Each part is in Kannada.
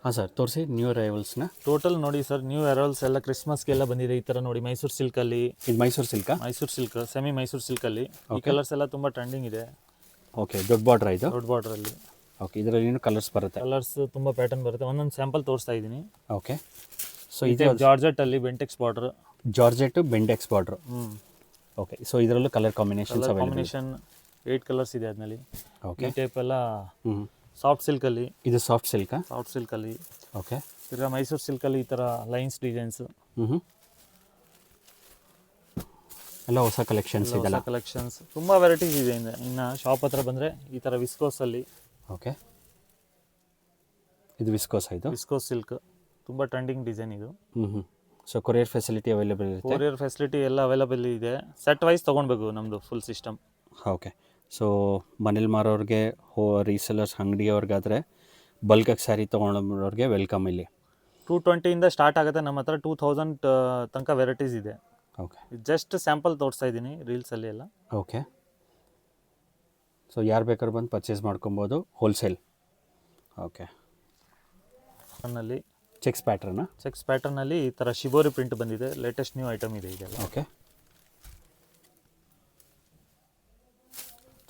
ಹಾಂ ಸರ್ ತೋರಿಸಿ ನ್ಯೂ ಅರೈವಲ್ಸ್ನ. ಟೋಟಲ್ ನೋಡಿ ಸರ್, ನ್ಯೂ ಅರೈವಲ್ಸ್ ಎಲ್ಲ ಕ್ರಿಸ್ಮಸ್ಗೆಲ್ಲ ಬಂದಿದೆ. ಈ ಥರ ನೋಡಿ, ಮೈಸೂರು ಸಿಲ್ಕಲ್ಲಿ, ಇದು ಮೈಸೂರು ಸಿಲ್ಕಾ? ಮೈಸೂರು ಸಿಲ್ಕ್, ಸೆಮಿ ಮೈಸೂರು ಸಿಲ್ಕಲ್ಲಿ ಈ ಕಲರ್ಸ್ ಎಲ್ಲ ತುಂಬ ಟ್ರೆಂಡಿಂಗ್ ಇದೆ. ಓಕೆ, ದೊಡ್ಡ ಬಾರ್ಡ್ರಾ ಇದು? ದೊಡ್ಡ ಬಾರ್ಡ್ರಲ್ಲಿ. ಓಕೆ, ಇದರಲ್ಲಿ ಏನು ಕಲರ್ಸ್ ಬರುತ್ತೆ? ಕಲರ್ಸ್ ತುಂಬ ಪ್ಯಾಟರ್ನ್ ಬರುತ್ತೆ. ಒಂದೊಂದು ಸ್ಯಾಂಪಲ್ ತೋರಿಸ್ತಾ ಇದ್ದೀನಿ. ಓಕೆ, ಸೊ ಇದು ಇದು ಜಾರ್ಜೆಟ್ಟಲ್ಲಿ bentex border. Georgette bentex border. ಹ್ಞೂ, ಓಕೆ, ಸೊ ಇದರಲ್ಲೂ colour combinations colour available? Combination 8 colours ಇದೆ ಅದರಲ್ಲಿ. ಓಕೆ, ಈ ಟೈಪ್ ಎಲ್ಲ ಹ್ಞೂ, ಸಾಫ್ಟ್ ಸಿಲ್ಕಲ್ಲಿ. ಇದು ಸಾಫ್ಟ್ ಸಿಲ್ಕಾ? ಸಾಫ್ಟ್ ಸಿಲ್ಕಲ್ಲಿ. ಓಕೆ, ಈಗ ಮೈಸೂರು ಸಿಲ್ಕಲ್ಲಿ ಈ ಥರ ಲೈನ್ಸ್ ಡಿಸೈನ್ಸ್. ಹ್ಞೂ, ಎಲ್ಲ ಹೊಸ ಕಲೆಕ್ಷನ್ಸ್ ಇದೆಲ್ಲ. ಕಲೆಕ್ಷನ್ಸ್ ತುಂಬ ವೆರೈಟೀಸ್ ಇದೆ. ಇನ್ನು ಶಾಪ್ ಹತ್ರ ಬಂದರೆ ಈ ಥರ ವಿಸ್ಕೋಸಲ್ಲಿ. ಓಕೆ, ಇದು ವಿಸ್ಕೋಸ್ ಇದು? ವಿಸ್ಕೋಸ್ ಸಿಲ್ಕ್ ತುಂಬ ಟ್ರೆಂಡಿಂಗ್ ಡಿಸೈನ್ ಇದು. ಹ್ಞೂ, ಸೊ ಕೊರಿಯರ್ ಫೆಸಿಲಿಟಿ ಅವೈಲೇಬಲ್ ಇರುತ್ತೆ? ಕೊರಿಯರ್ ಫೆಸಿಲಿಟಿ ಎಲ್ಲ ಅವೈಲೇಬಲ್ ಇದೆ. ಸೆಟ್ ವೈಸ್ ತೊಗೊಳ್ಬೇಕು ನಮ್ಮದು ಫುಲ್ ಸಿಸ್ಟಮ್. ಓಕೆ, ಸೊ ಮನೇಲಿ ಮಾರೋರಿಗೆ, ರೀಸೆಲರ್ಸ್, ಅಂಗಡಿಯವ್ರಿಗಾದರೆ ಬಲ್ಕಾಗಿ ಸ್ಯಾರಿ ತೊಗೊಂಡವ್ರಿಗೆ ವೆಲ್ಕಮ್ ಇಲ್ಲಿ. 220 ಸ್ಟಾರ್ಟ್ ಆಗುತ್ತೆ ನಮ್ಮ ಹತ್ರ. 2000 ತನಕ ವೆರೈಟೀಸ್ ಇದೆ. ಓಕೆ, ಜಸ್ಟ್ ಸ್ಯಾಂಪಲ್ ತೋರಿಸ್ತಾ ಇದ್ದೀನಿ ರೀಲ್ಸಲ್ಲಿ ಎಲ್ಲ. ಓಕೆ, ಸೊ ಯಾರು ಬೇಕಾದ್ರೂ ಬಂದು ಪರ್ಚೇಸ್ ಮಾಡ್ಕೊಬೋದು, ಹೋಲ್ಸೇಲ್. ಓಕೆ, ನನ್ನಲ್ಲಿ ಚೆಕ್ಸ್ ಪ್ಯಾಟ್ರನ್ನ? ಚೆಕ್ಸ್ ಪ್ಯಾಟರ್ನಲ್ಲಿ ಈ ಥರ ಶಿಬೋರಿ ಪ್ರಿಂಟ್ ಬಂದಿದೆ. ಲೇಟೆಸ್ಟ್ ನ್ಯೂ ಐಟಮ್ ಇದೆ ಇದೆಲ್ಲ. ಓಕೆ,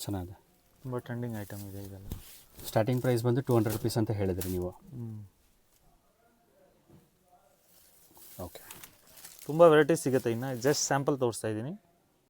ಚೆನ್ನಾಗಿದೆ, ತುಂಬ ಟ್ರೆಂಡಿಂಗ್ ಐಟಮ್ ಇದೆ ಇದೆಲ್ಲ. ಸ್ಟಾರ್ಟಿಂಗ್ ಪ್ರೈಸ್ ಬಂದು 200 ರುಪೀಸ್ ಅಂತ ಹೇಳಿದ್ರಿ ನೀವು. ಓಕೆ, ತುಂಬ ವೆರೈಟೀಸ್ ಸಿಗುತ್ತೆ. ಇನ್ನು ಜಸ್ಟ್ ಸ್ಯಾಂಪಲ್ ತೋರಿಸ್ತಾ ಇದ್ದೀನಿ.